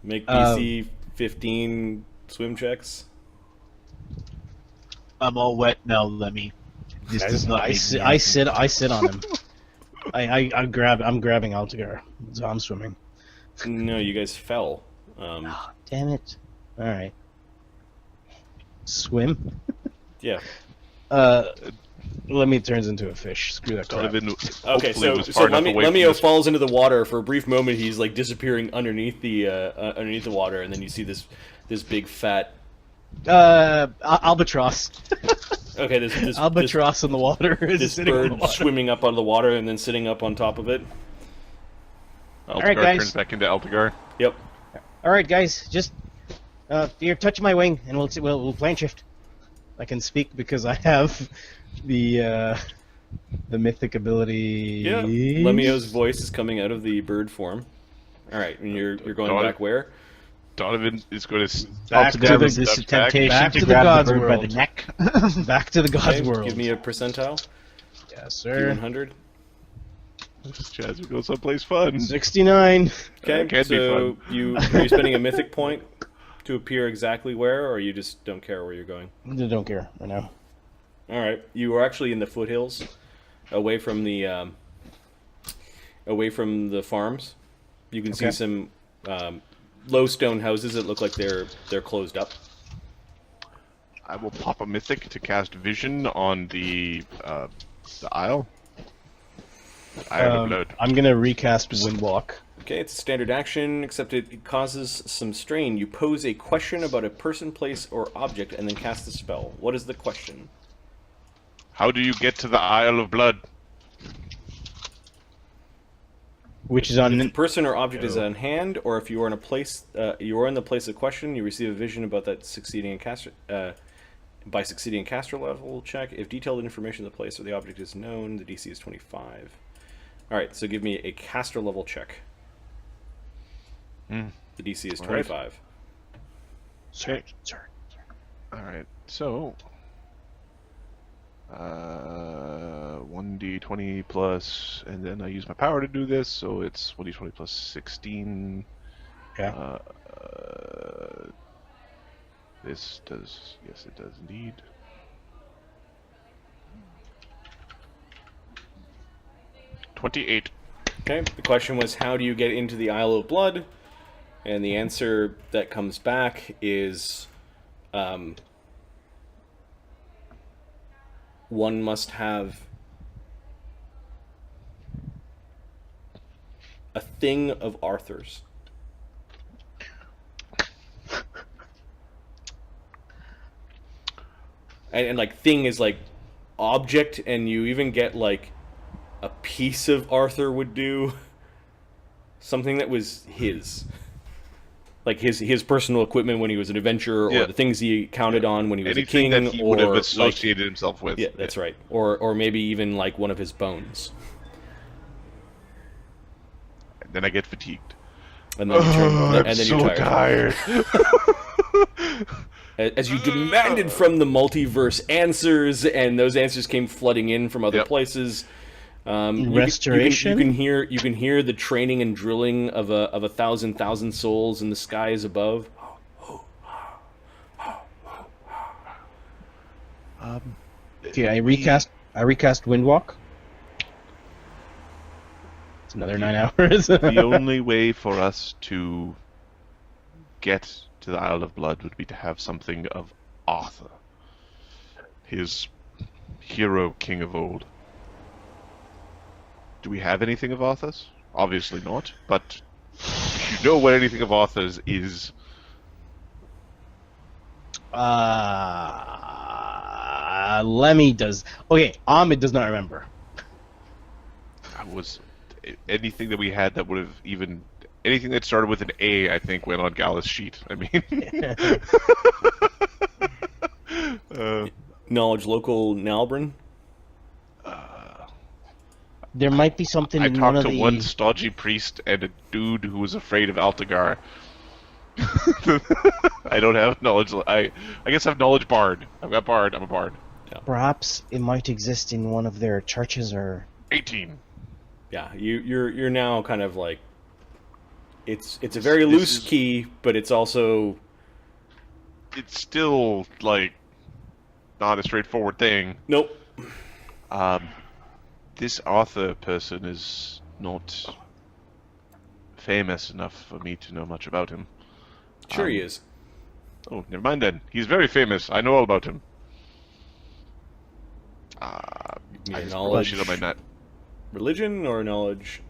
A: Make DC 15 swim checks.
D: I'm all wet now, Lemmy. This does not. make me
C: I
D: happy.
C: sit on him. I'm grabbing Altagar, so I'm swimming.
A: No, you guys fell.
C: Damn it! All right, swim.
A: Yeah.
C: Lemmy turns into a fish. Screw that crap.
B: Donovan
A: Okay,
B: hopefully was
A: so
B: far enough away from
A: Lemmy
B: this.
A: falls into the water. For a brief moment, he's like disappearing underneath the water, and then you see this big fat.
C: Albatross.
A: Okay, this
C: Albatross in the water. is
A: this
C: sitting on the
A: bird
C: water.
A: swimming up out of the water and then sitting up on top of it.
B: Altagar
C: right, guys.
B: turns back into Altagar.
A: Yep.
C: All right, guys, just here, touch my wing, and we'll plane shift. I can speak because I have the mythic ability.
A: Yeah. Lemio's voice is coming out of the bird form. All right, and you're going
B: Donovan-
A: back where?
B: Donovan is going to
C: Back
D: Altagar
C: to
D: was
C: the
D: this
B: back
D: temptation
C: back
D: to
C: to the
D: grab
C: God's
D: the bird by
C: world.
D: the neck.
C: Back to the God's
A: Okay,
C: world.
A: give me a percentile.
C: Yes, sir.
A: D100.
B: Chaz would go someplace fun.
C: 69.
A: Okay,
B: That can be
A: so
B: fun.
A: are you spending a mythic point to appear exactly where, or you just don't care where you're going?
C: I don't care right now.
A: All right, you are actually in the foothills, away from the farms. You can see
C: Okay.
A: some low stone houses that look like they're closed up.
B: I will pop a mythic to cast vision on the isle. Isle of Blood.
C: I'm gonna recast Windwalk.
A: Okay, it's a standard action, except it causes some strain. You pose a question about a person, place, or object, and then cast the spell. What is the question?
B: How do you get to the Isle of Blood?
C: Which is
A: If the
C: on.
A: person or object is on hand, or if you are in a place, you are in the place of question, you receive a vision about that succeeding in caster. By succeeding in caster level check, if detailed information of the place or the object is known, the DC is 25. All right, so give me a caster level check. The DC is
B: All right.
A: 25.
C: Sir.
B: Alright, so 1d20 plus, and then I use my power to do this, so it's 1d20 plus 16.
C: Okay.
B: This does, yes, it does indeed. $28.
A: Okay, the question was, how do you get into the Isle of Blood? And the answer that comes back is, one must have a thing of Arthur's. And like thing is like object, and you even get like a piece of Arthur would do. Something that was his. Like his personal equipment when he was an adventurer, or
B: Yeah.
A: the things he counted on when he was
B: Anything
A: a king,
B: that he
A: or
B: would have
A: like,
B: associated himself with.
A: yeah, that's right. Or maybe even like one of his bones.
B: And then I get fatigued.
A: And then you turn,
B: I'm
A: and then
B: so
A: you're tired. As you demanded from the multiverse answers, and those answers came flooding in from other
B: Yep.
A: places.
C: Restoration?
A: You can hear the training and drilling of a thousand souls in the skies above.
C: Okay, I recast Windwalk. It's another 9 hours.
B: The only way for us to get to the Isle of Blood would be to have something of Arthur, his hero king of old. Do we have anything of Arthur's? Obviously not, but if you know what anything of Arthur's is,
C: Lemmy does. Okay, Ahmed does not remember.
B: was anything that we had that would have even anything that started with an A, I think, went on Galath's sheet. I mean,
A: Knowledge local Nalbren.
C: There might be something
B: I
C: in one
B: talked
C: of
B: to
C: the.
B: one stodgy priest and a dude who was afraid of Altagar. I don't have knowledge. I guess I have knowledge bard. I've got bard. I'm a bard.
C: Perhaps it might exist in one of their churches or.
B: 18.
A: Yeah, you're now kind of like it's a very loose key, but it's also
B: It's still like not a straightforward thing.
A: nope.
B: This Arthur person is not famous enough for me to know much about him.
A: Sure he is.
B: Oh, never mind then. He's very famous. I know all about him. I
A: Yeah,
B: just
A: knowledge,
B: put it on my net.
A: religion or knowledge.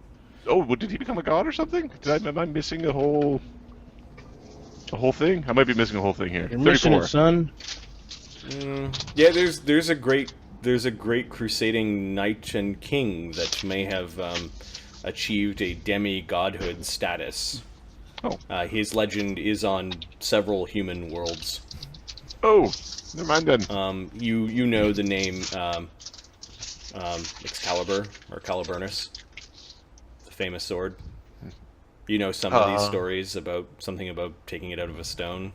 B: Oh, did he become a god or something? Am I missing a whole thing? I might be missing a whole thing here.
C: You're missing
B: 34.
C: it, son.
A: Yeah, there's a great crusading knight and king that may have achieved a demi-godhood status.
B: Oh.
A: His legend is on several human worlds.
B: Oh, never mind then.
A: You know the name Excalibur or Caliburnus, the famous sword. You know some of these stories about something about taking it out of a stone.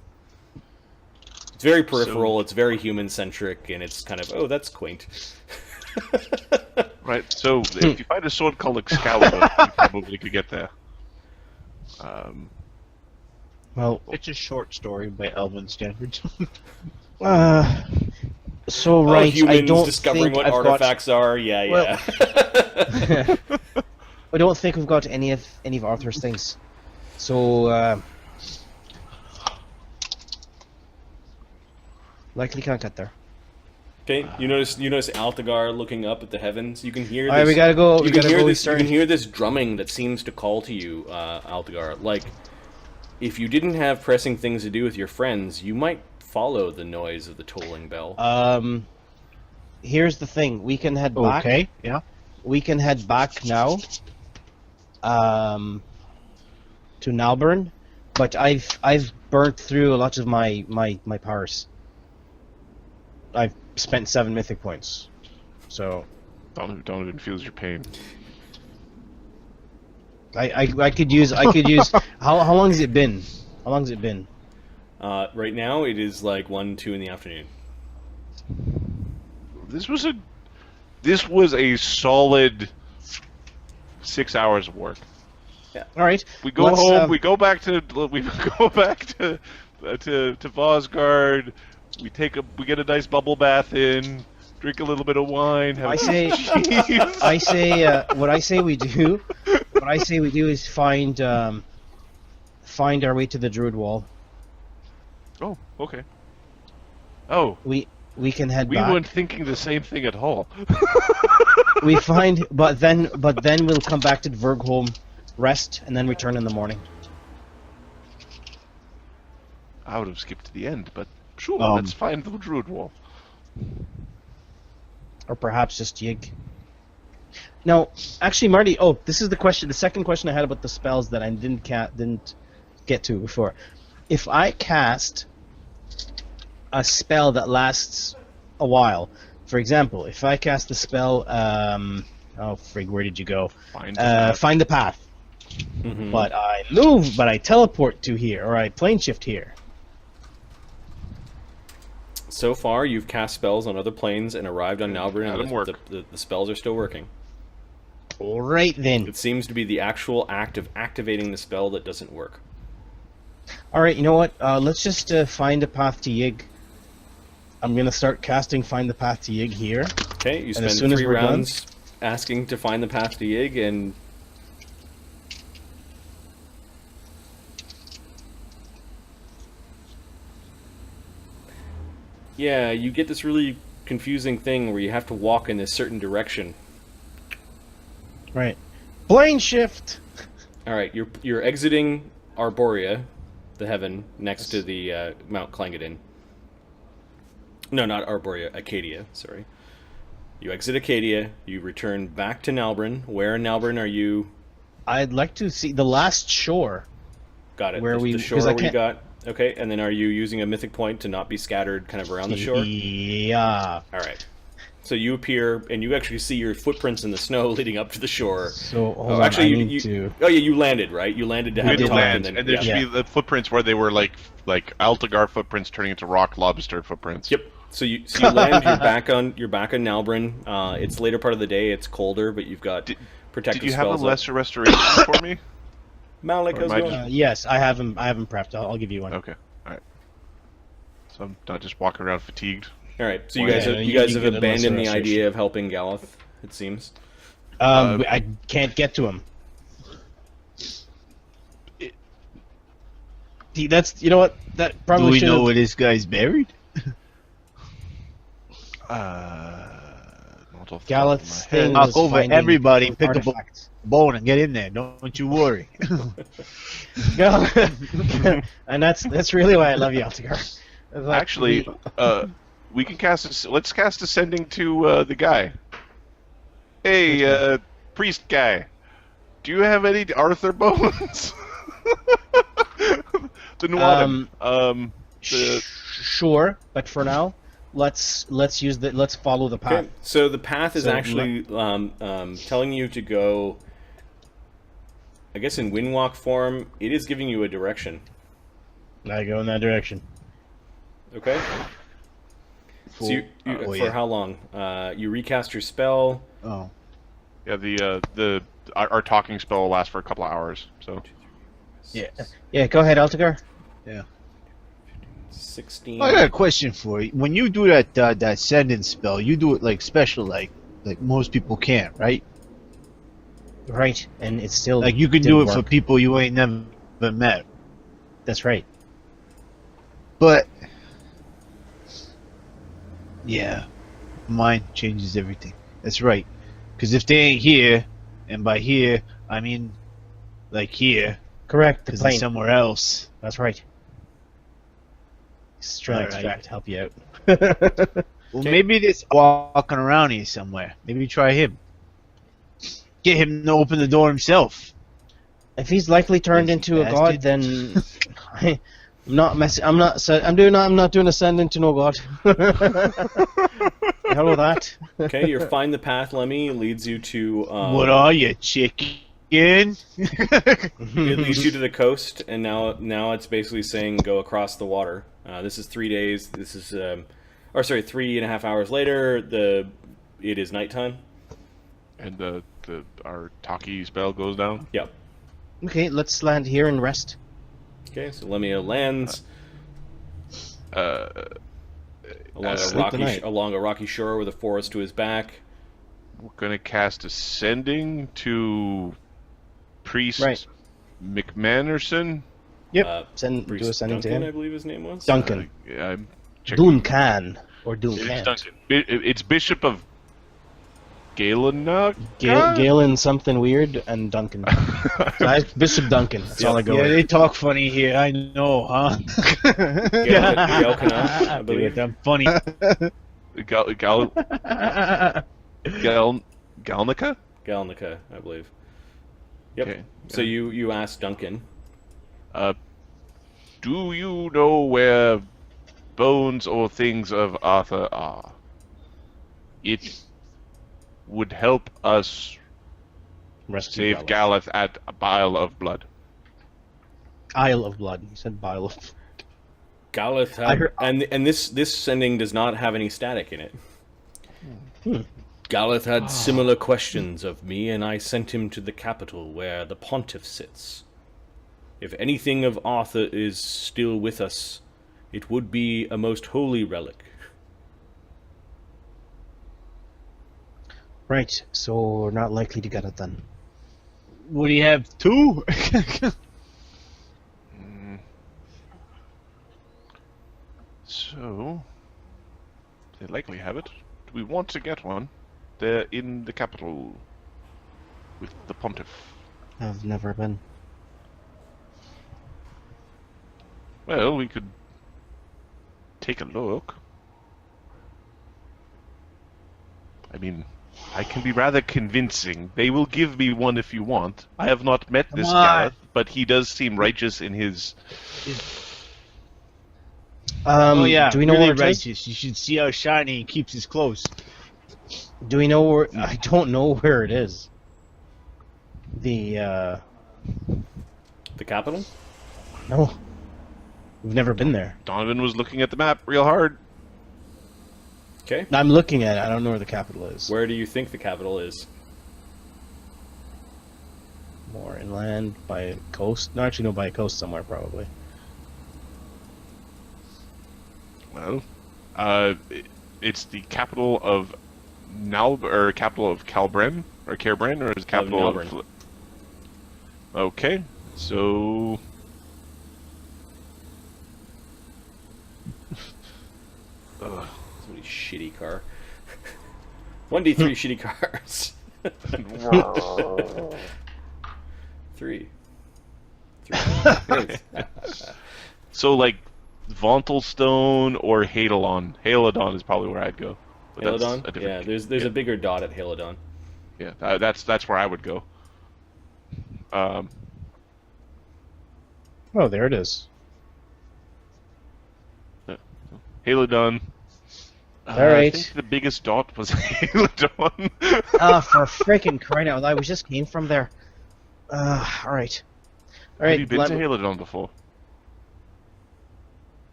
A: It's very peripheral, it's very human-centric, and it's kind of, oh, that's quaint.
B: Right, so if you find a sword called Excalibur, you probably could get there.
C: Well,
D: It's a short story by Elven standards.
C: so
A: Oh,
C: right,
A: humans
C: I don't
A: discovering
C: think
A: what
C: I've
A: artifacts are, yeah,
C: Well-
A: yeah.
C: I don't think we've got any of Arthur's things. So likely can't get there.
A: Okay, you notice Altagar looking up at the heavens. You can hear this.
C: All right, we gotta go. We
A: You can
C: gotta
A: hear
C: go.
A: this. You can hear this drumming that seems to call to you, Altagar. Like, if you didn't have pressing things to do with your friends, you might follow the noise of the tolling bell.
C: Here's the thing. We can head back.
D: Okay, yeah.
C: We can head back now. To Nalbren, but I've burnt through a lot of my powers. I've spent 7 mythic points, so
B: Donovan feels your pain.
C: I could use how long has it been? How long has it been?
A: Right now, it is like 1, 2 in the afternoon.
B: This was a solid 6 hours of work.
C: All right,
B: We go
C: let's,
B: home. We go back to Vosgard. We get a nice bubble bath in. Drink a little bit of wine. Have
C: I
B: a
C: say,
B: cheese.
C: I say, what I say we do. What I say we do is find our way to the Druid Wall.
B: Oh, okay. Oh,
C: We can head
B: we
C: back.
B: weren't thinking the same thing at all.
C: We find, but then we'll come back to Vergholm, rest, and then return in the morning.
B: I would have skipped to the end, but sure,
D: Um,
B: let's find the Druid Wall.
C: Or perhaps just Yig. Now, actually, Marty. Oh, this is the question. The second question I had about the spells that I didn't get to before. If I cast a spell that lasts a while, for example, if I cast the spell, oh frig, where did you go?
B: Find the path.
C: Find the path.
A: Mhm.
C: But I move, but I teleport to here, or I plane shift here.
A: So far, you've cast spells on other planes and arrived on Nalbren,
B: Let 'em
A: and
B: work.
A: the spells are still working.
C: All right then.
A: It seems to be the actual act of activating the spell that doesn't work.
C: All right, you know what? Let's just find a path to Yig. I'm gonna start casting Find the Path to Yig here.
A: Okay, you
C: And
A: spend
C: as soon as
A: 3
C: we're done-
A: rounds asking to find the path to Yig, and yeah, you get this really confusing thing where you have to walk in this certain direction.
C: Right. Plane shift.
A: All right, you're exiting Arborea, the heaven next to the Mount Clangadin. No, not Arborea, Acadia. Sorry. You exit Acadia. You return back to Nalbren. Where in Nalbren are you?
C: I'd like to see the last shore.
A: Got it.
C: Where
A: the,
C: we-
A: the shore
C: 'cause I
A: where you
C: can't-
A: got. Okay, and then are you using a mythic point to not be scattered kind of around the shore?
C: Yeah.
A: All right. So you appear, and you actually see your footprints in the snow leading up to the shore.
C: So hold
A: Oh,
C: on,
A: actually,
C: I
A: you,
C: need
A: you
C: to.
A: oh yeah, you landed right. You landed to
B: We
A: have
B: did
A: talk,
B: land,
A: and
B: and
A: then
B: there should be the footprints where they were like Altagar footprints turning into rock lobster footprints.
A: Yep. So you land. You're back on Nalbren. It's later part of the day. It's colder, but you've got protective
B: Did you have a
A: spells up.
B: lesser restoration for me?
A: Malik,
B: or
A: how's
B: am I
A: it going?
B: just-
C: Yes, I have him. I have him prepped. I'll give you one.
B: Okay, all right. So I'm not just walking around fatigued.
A: All right. So you
C: Well,
A: guys
C: yeah,
A: have,
C: you
A: you guys
C: get
A: have
C: a
A: abandoned the
C: lesser
A: idea of helping Galath. It seems.
C: I can't get to him. That's you know what that
D: Do
C: probably
D: we
C: should.
D: know where this guy's buried?
B: Not off the top of
C: Galath's
B: my head.
C: thing
D: Knock
C: was
D: over
C: finding
D: everybody, pick up a
C: artifacts.
D: bone and get in there. Don't you worry.
C: Go. And that's really why I love you, Altagar. Like,
B: Actually, we can cast. Let's cast ascending to the guy. Hey, priest guy, do you have any Arthur bones? The Nuadam.
C: Sure, but for now, let's follow the path.
A: Okay. So the path is
C: So,
A: actually telling you to go. I guess in windwalk form, it is giving you a direction.
C: I go in that direction.
A: Okay. So you, for how long? You recast your spell.
D: Oh.
B: Yeah, our talking spell will last for a couple of hours. So
C: Yeah, go ahead, Altagar.
A: 16.
D: I got a question for you. When you do that sending spell, you do it like special, like most people can't, right?
C: Right, and it's still
D: Like you can
C: didn't
D: do it for
C: work.
D: people you ain't never met.
C: That's right.
D: But yeah, mine changes everything. That's right. Because if they ain't here, and by here I mean like here,
C: Correct. The
D: because they're
C: plane.
D: somewhere else.
C: That's right. He's trying to
D: Alright.
C: help you out.
D: Well, maybe it's walking around here somewhere. Maybe try him. Get him to open the door himself.
C: If he's likely turned
D: Lazy
C: into a god,
D: bastard.
C: then I'm not messing. I'm not doing ascend into no god. The hell with that.
A: Okay, you find the path, Lemmy. It leads you to.
D: What are you, chicken?
A: It leads you to the coast, and now it's basically saying go across the water. This is 3 days. This is, 3.5 hours later. It is nighttime.
B: and our Taki spell goes down.
A: Yep.
C: Okay, let's land here and rest.
A: Okay, so Lemmy lands
C: sleep tonight.
A: along a rocky shore with a forest to his back.
B: We're gonna cast ascending to priest
C: Right.
B: McManderson.
C: Yep. Send
A: Priest
C: do ascending to
A: Duncan,
C: him.
A: I believe his name was.
C: Duncan.
B: Yeah, I'm checking.
C: Duncan or Duncan.
B: Duncan. It's Bishop of Galenog.
C: Galen something weird and Duncan. So Bishop Duncan. That's all I go
D: Yeah,
C: with.
D: they talk funny here. I know, huh?
A: Galcanov, I believe.
D: I'm funny.
B: Galnica?
A: Galnica, I believe. Yep.
B: Okay.
A: So you asked Duncan.
B: Do you know where bones or things of Arthur are? It would help us
C: Rescue
B: save
C: Galath.
B: Galath at a Bile of Blood.
C: Isle of Blood. He said Bile of.
A: Galath
C: I
A: had,
C: heard-
A: and this sending does not have any static in it. Galath had similar questions of me, and I sent him to the capital where the pontiff sits. If anything of Arthur is still with us, it would be a most holy relic.
C: Right, so we're not likely to get it then.
D: Would he have two?
B: So, they likely have it. Do we want to get one? They're in the capital. with the pontiff?
C: I've never been.
B: Well, we could take a look. I mean, I can be rather convincing. They will give me one if you want. I have not met this
D: Come on.
B: Galath, but he does seem righteous in his...
D: Oh yeah,
C: do we know
D: really
C: where it is?
D: righteous. You should see how shiny he keeps his clothes.
C: Do we know where? I don't know where it is. The
A: capital?
C: no, we've never been there.
B: Donovan was looking at the map real hard.
A: Okay.
C: I'm looking at it. I don't know where the capital is.
A: Where do you think the capital is?
C: More inland, by a coast? No, actually, no, by a coast somewhere, probably.
B: Well, it's the capital of capital of Calbren, or Carebren, or is it capital
A: Nalbren.
B: Okay, so... Ugh.
A: Somebody shitty car. 1d3 shitty cars. 3.
B: So, like, Vontelstone or Hadalon. Halidon is probably where I'd go. But that's a
A: Halidon?
B: different-
A: Yeah, there's a bigger dot at Halidon.
B: Yeah, that's where I would go.
C: Oh, there it is.
B: Halidon.
C: All right.
B: I think the biggest dot was Halidon.
C: For freaking crying out loud, we just came from there. All right. All right.
B: Have you been to Halidon before?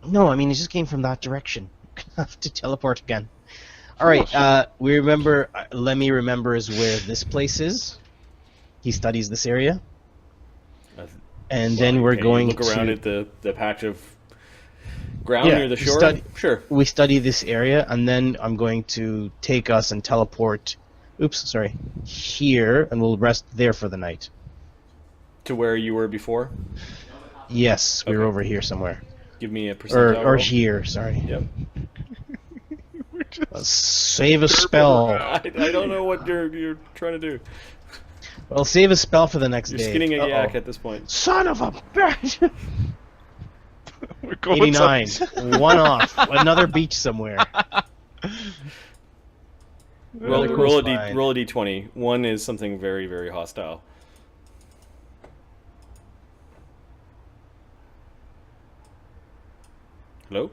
C: No, I mean, it just came from that direction. Gonna have to teleport again. All right.
B: course.
C: We remember. Lemmy remembers where this place is. He studies this area, and then we're
A: Okay,
C: going
A: you look around
C: to.
A: at the patch of ground near the shore. Sure.
C: We study this area, and then I'm going to take us and teleport. Oops, sorry. Here, and we'll rest there for the night.
A: To where you were before.
C: Yes, we were
A: Okay.
C: over here somewhere,
A: Give me a percentile.
C: or
A: roll.
C: here. Sorry.
A: Yep.
C: Save a spell.
A: I don't know what you're trying to do.
C: Well, save a spell for the next
A: You're
C: day.
A: skinning a
C: Uh-oh.
A: yak at this point.
C: Son of a bitch!
B: We're going
C: 89.
B: some-
C: One off. Another beach somewhere.
A: Roll,
C: Another
A: roll a
C: coastline.
A: roll a d20. One is something very, very hostile. Hello?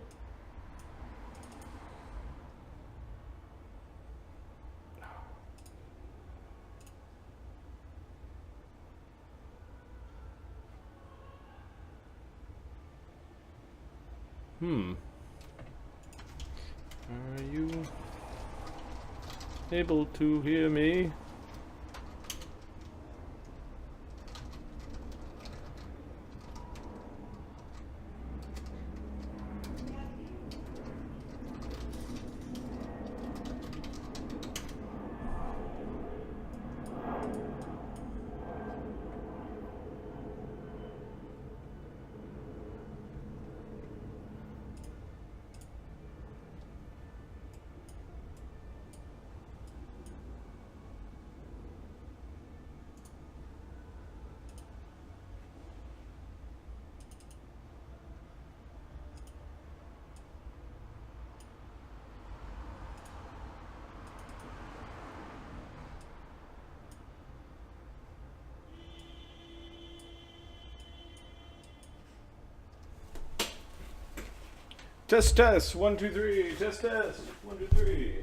A: Are you able to hear me? Test, test, 1, 2, 3. Test, test, 1, 2, 3.